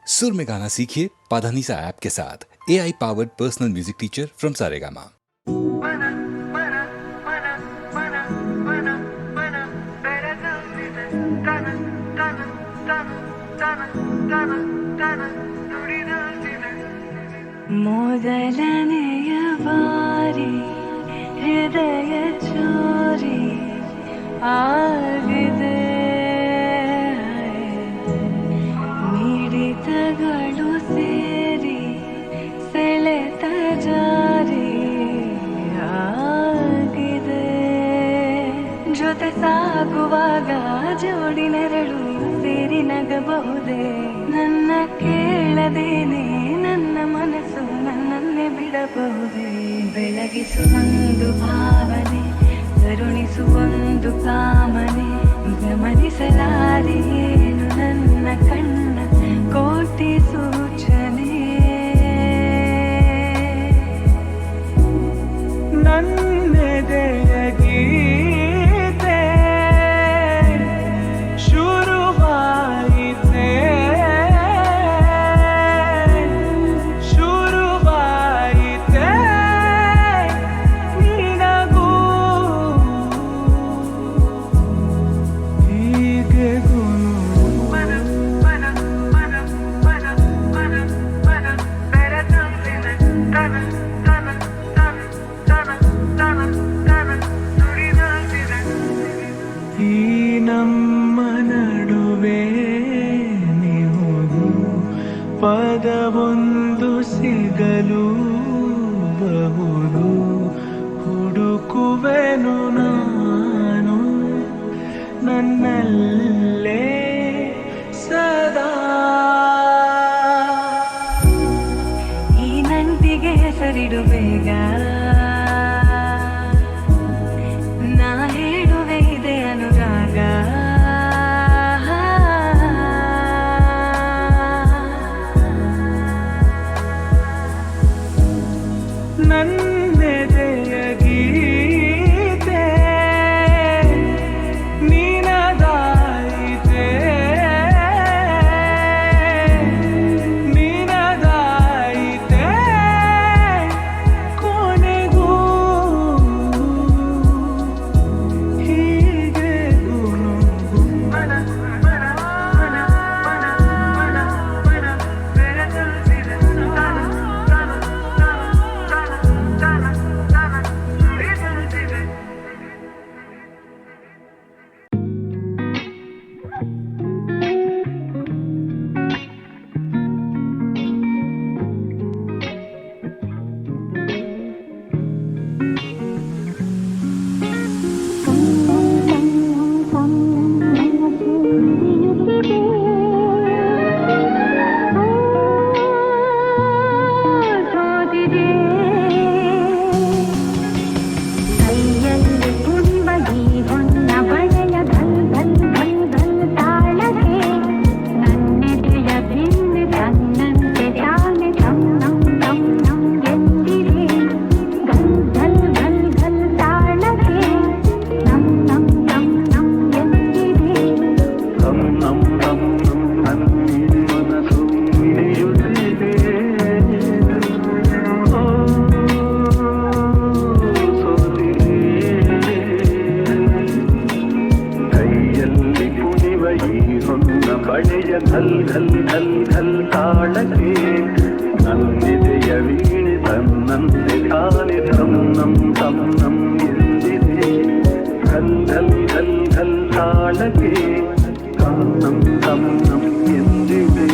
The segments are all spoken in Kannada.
सुर में गाना सीखिए पाधानीसा ऐप के साथ। AI powered personal music teacher from Saregama. ಮೊದಲನೆಯ ಬಾರಿ ಹೃದಯ ಚೋರಿ ಆಗಿದೆ, ಮಿಡಿತಗಳು ಸೇರಿ ಸೆಳೆತ ಜಾರಿ ಆಗಿದೆ. ಜೊತೆ ಸಾಗುವಾಗ ಜೋಡಿ ನೆರಳು ಸೇರಿ ನಗಬಹುದೇ, ನನ್ನ ಕೇಳದೇನೆ ನನ್ನ ಮನಸ್ಸು ನನ್ನನ್ನೇ ಬಿಡಬಹುದೇ. ಬೆಳಗಿಸುವೊಂದು ಭಾವನೆ, ಕರುಣಿಸುವೊಂದು ಕಾಮನೆ, ಗಮನಿಸಲಾರೆ ಏನು ನನ್ನ ಕಣ್ಣ ಕೋಟಿ ಸೂಚನೆ. ನನ್ನೆದೆಯ ಗೀತೆ ಶುರುವಾಯಿತೆ, ಶುರುವಾಯಿತೆ ನಿನಗೂ ಹೀಗೆ ಈ ನಮ್ಮ ನಡುವೆ ನೀವು ಪದವೊಂದು ಸಿಗಲು ಬಹುದು, ಹುಡುಕುವೆನು ನಾನು ನನ್ನಲ್ಲೇ ಸದಾ. ಈ ನಂಟಿಗೆ ಹೆಸರಿಡು ಬೇಗ, ನಾ ಹೇಳುವೆ ಇದೆ ಅನುರಾಗ. ನನ್ನೆದೆಯ ಗೀತೆ ನಿನದಾಯಿತೆ, ನಿನದಾಯಿತೆ ಕೊನೆಗೂ ಹೀಗೆ ಗುನುಗು. ಬಳೆಯ ಧಲ್ ಧಲ್ ಧಲ್ ಧಲ್ ತಾಳಕ್ಕೆ ನನ್ನಿದೆಯ ವೀಣೆ ತನ್ನಂತೆ ತಾನೆ ತನ್ನಂ ತನ್ನಂ ಎಂದಿದೆ. ಧಲ್ ಧಲ್ ಧಲ್ ಧಲ್ ತಾಳಕ್ಕೆ ತನ್ನಂ ತನ್ನಂ ಎಂದಿದೆ.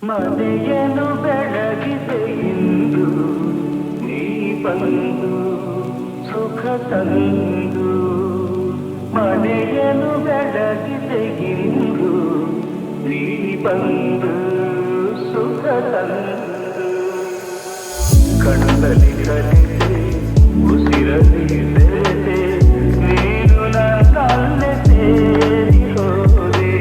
ಮನೆಯನ್ನು ಬೆಳಗಿದೆ ಇಂದು ನೀ ಬಂದು ಸುಖ ತಂದು ಮನೆಯನ್ನು ಬೆಳಗಿದೆ ಇಂದು ನೀ ಬಂದು ಸುಖ ತಂದು ಕಣ್ಣಲ್ಲಿ ಕಲಿತೆ ಉಸಿರಲ್ಲಿ ಬೆರೆತೆ ನೀನು ನನ್ನಲ್ಲೇ ಸೇರಿ ಹೋದೆ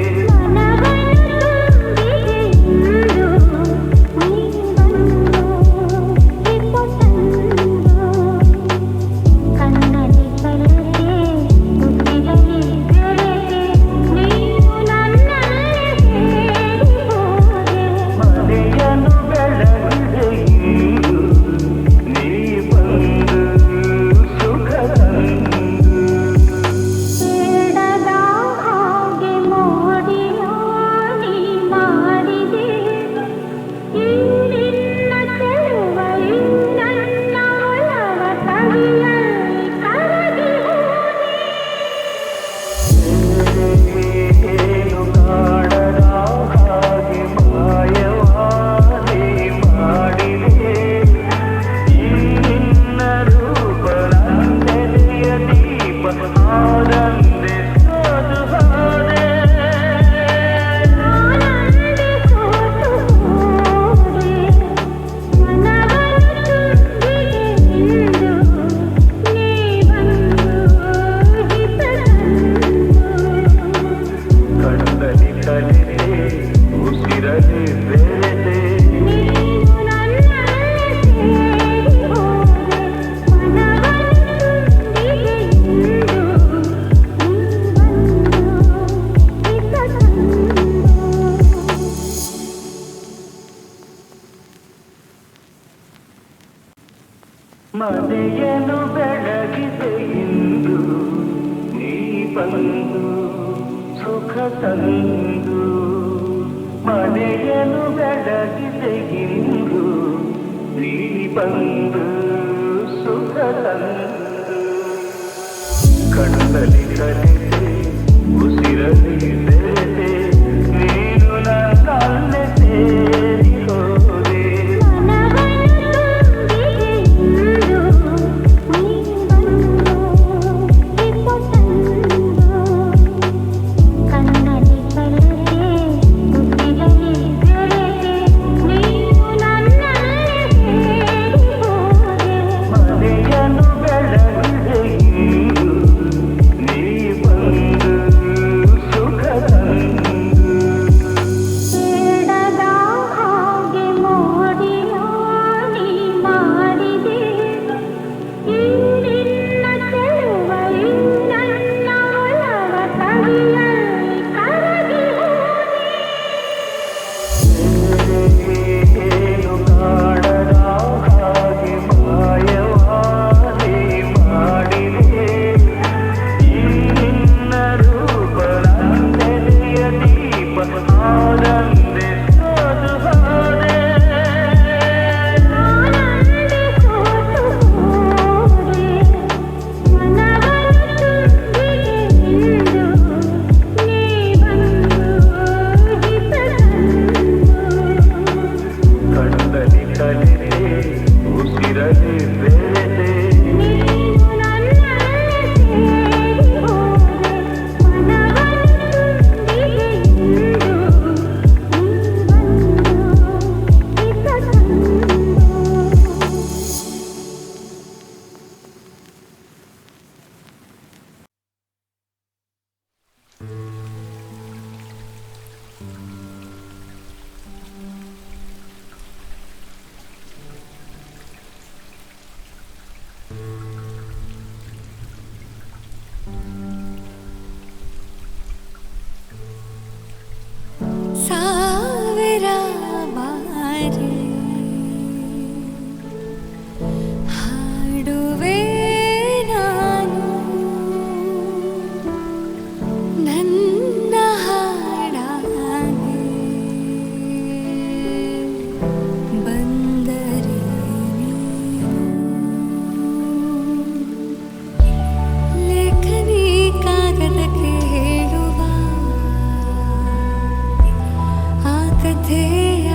ಮನೆಯನ್ನು ಬೆಳಗಿದೆ ಇಂದು ನೀ ಬಂದು ಸುಖ ತಂದು ಬೇಡದ ಹಾಗೆ ಮೋಡಿಯ ನೀ ಮಾಡಿದೆ ಈ ನಿನ್ನ ಚೆಲುವ ಈ ನನ್ನ ಒಲವ ಕವಿಯಲ್ಲಿ ಕರಗಿ ಏನು ಕಾಣದ ಹಾಗೆ ಮಾಯವಾದಿ ಮಾಡಿದೆ ಈ ನಿನ್ನ ರೂಪ ನಂದೆಲೆಯ ದೀಪ ಆನಂದೆ ಸೋದು ಹೋದೆ ಆನಂದೆ ಸೋತು ಹೋದೆ ಮನವನ್ನು ತುಂಬಿದೆ ಇಂದು ನೀ ಬಂದು ಹಿತ ಕಣ್ಣಲ್ಲಿ ಕಲಿತೆ ಉಸಿರಲ್ಲಿ ಬೆರೆತೆ ನೀನು ನನ್ನಲ್ಲೇ ಸೇರಿ ಹೋದೆ ಮನವನ್ನು ತುಂಬಿದೆ ಇಂದು ನೀ ಬಂದು ಹಿತ ಮನೆಯನ್ನು ಬೆಳಗಿದೆ ಇಂದು ನೀ ಬಂದು ಸುಖ ತಂದು ಮನೆಯನ್ನು ಬೆಳಗಿದೆ ಇಂದು ನೀ ಬಂದು ಸುಖ ತಂದು ಕಣ್ಣಲ್ಲಿ ಕಲಿತೆ ಉಸಿರಲ್ಲಿ ಬೆರೆತೆ ನೀನು ನನ್ನಲ್ಲೇ ಸೇರಿ ಹೋದೆ ಮನವನ್ನು ತುಂಬಿದೆ ಇಂದು ನೀ ಬಂದು ಹಿತ ಕಣ್ಣಲ್ಲಿ ಕಲಿತೆ ಉಸಿರಲ್ಲಿ ಬೆರೆತೆ ನೀನು ನನ್ನಲ್ಲೇ ಸೇರಿ ಹೋದೆ ಮನೆಯನ್ನು ಬೆಳಗಿದೆ ಇಂದು ನೀ ಬಂದು ಸುಖ ತಂದು ಬೇಡದ ಹಾಗೆ ಮೋಡಿಯ ನೀ ಮಾಡಿದೆ ಈ ನಿನ್ನ ಚೆಲುವ ಈ ನನ್ನ ಒಲವ ಕವಿಯಲ್ಲಿ ಕರಗಿ ಏನು ಕಾಣದ ಹಾಗೆ ಮಾಯವಾದಿ ಮಾಡಿದೆ ಈ ನಿನ್ನ ರೂಪ ನಂದೆಲೆಯ ದೀಪ ಆನಂದೆ ಸೋದು ಹೋದೆ ಆನಂದೆ ಸೋತು ಹೋದೆ ಮನವನ್ನು ತುಂಬಿದೆ ಇಂದು ನೀ ಬಂದು ಹಿತ ಕಣ್ಣಲ್ಲಿ ಕಲಿತೆ ಉಸಿರಲ್ಲಿ ಬೆರೆತೆ ನೀನು ನನ್ನಲ್ಲೇ ಸೇರಿ ಹೋದೆ ಮನವನ್ನು ತುಂಬಿದೆ ಇಂದು ನೀ ಬಂದು ಹಿತ ಸಾವಿರ ಬಾರಿ ಹಾಡುವೆ ನಾನು ನನ್ನ ಹಾಡಾಗಿ ಬಂದರೆ ಲೇಖನಿ ಕಾಗದಕ್ಕೆ ಹೇಳುವ ಆ ಕಥೆಯ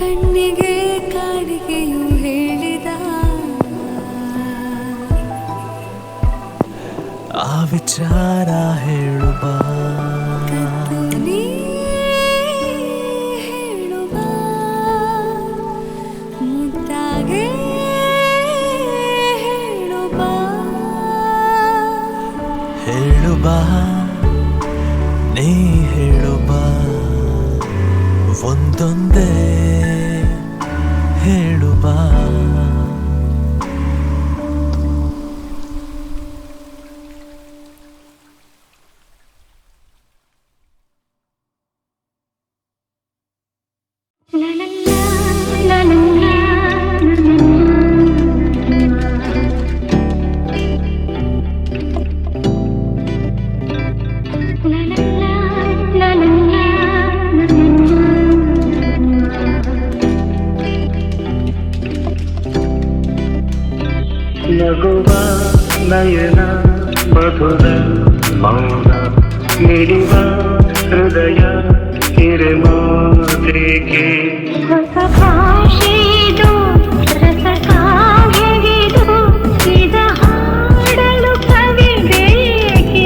ಕಣ್ಣಿಗೆ ಕಾಡಿಗೆಯು ಹೇಳಿದ ಆ ವಿಚಾರ ಹೇಳು ಬಾ. ಕದ್ದು ನೀ ಹೇಳುವ ಮುದ್ದಾಗೆ ಹೇಳುವ ಹೇಳು ಬಾ ನೀ ಹೇಳು ಬಾ ಒಂದೊಂದೇ ಹೇಳು ಬಾ. ನಗುವ ನಯನ ಮಧುರ ಮೌನ ಮಿಡಿವ ಹೃದಯ ಹಿರಮಾತೆಗೆ ಹೊಸ ಭಾಷೆದು ರಸ ಕಾವ್ಯವಿದು ಇದ ಹಾಡಲು ಕವಿ ಬೇಕೆ.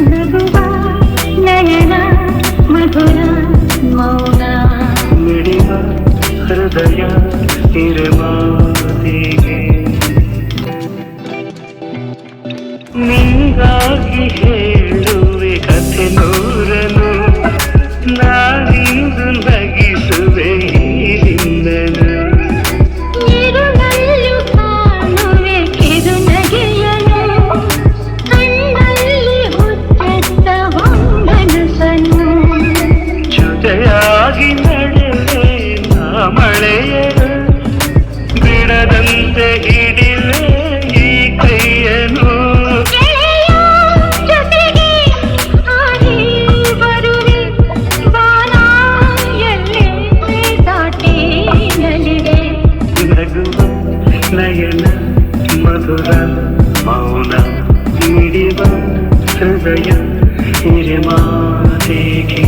ನಗುವ ನಯನ ಮಧುರ ಮೌನ ಮಿಡಿವ ಹೃದಯ ಹಿರಮಾತೆಗೆ ನಿಂಗಾಗಿ ಹೇಳುವೆ ಕಥೆ ನೂರನು ನಾನಿಂದು ನಗಿಸುವೆ ಹಿಂದನು ಇರುಳಲ್ಲೂ ಕಾಣುವೆ ಕಿರು ನಗೆಯನು ಕಣ್ಣಲ್ಲಿ ಹುಚ್ಚೆತ್ತ ಹೊಂಗನಸನು ಜೊತೆಯಾಗಿ ನಡೆವೆ ನಾ ಮಳೆಯನು ಬಿಡದಂತೆ ಹಿಡಿವೆ ಈ ಕೈಯನು ಗೆಳೆಯ ಜೊತೆಗೆ ಹಾಡಿ ಬರುವೆ ಬಾನ ಎಲ್ಲೇ ದಾಟಿ ನಲಿವೆ. ನಗುವ ನಯನ ಮಧುರ ಮೌನ ಮಿಡಿವ ಹೃದಯ ಹಿರಿಮಾತೆಗೆ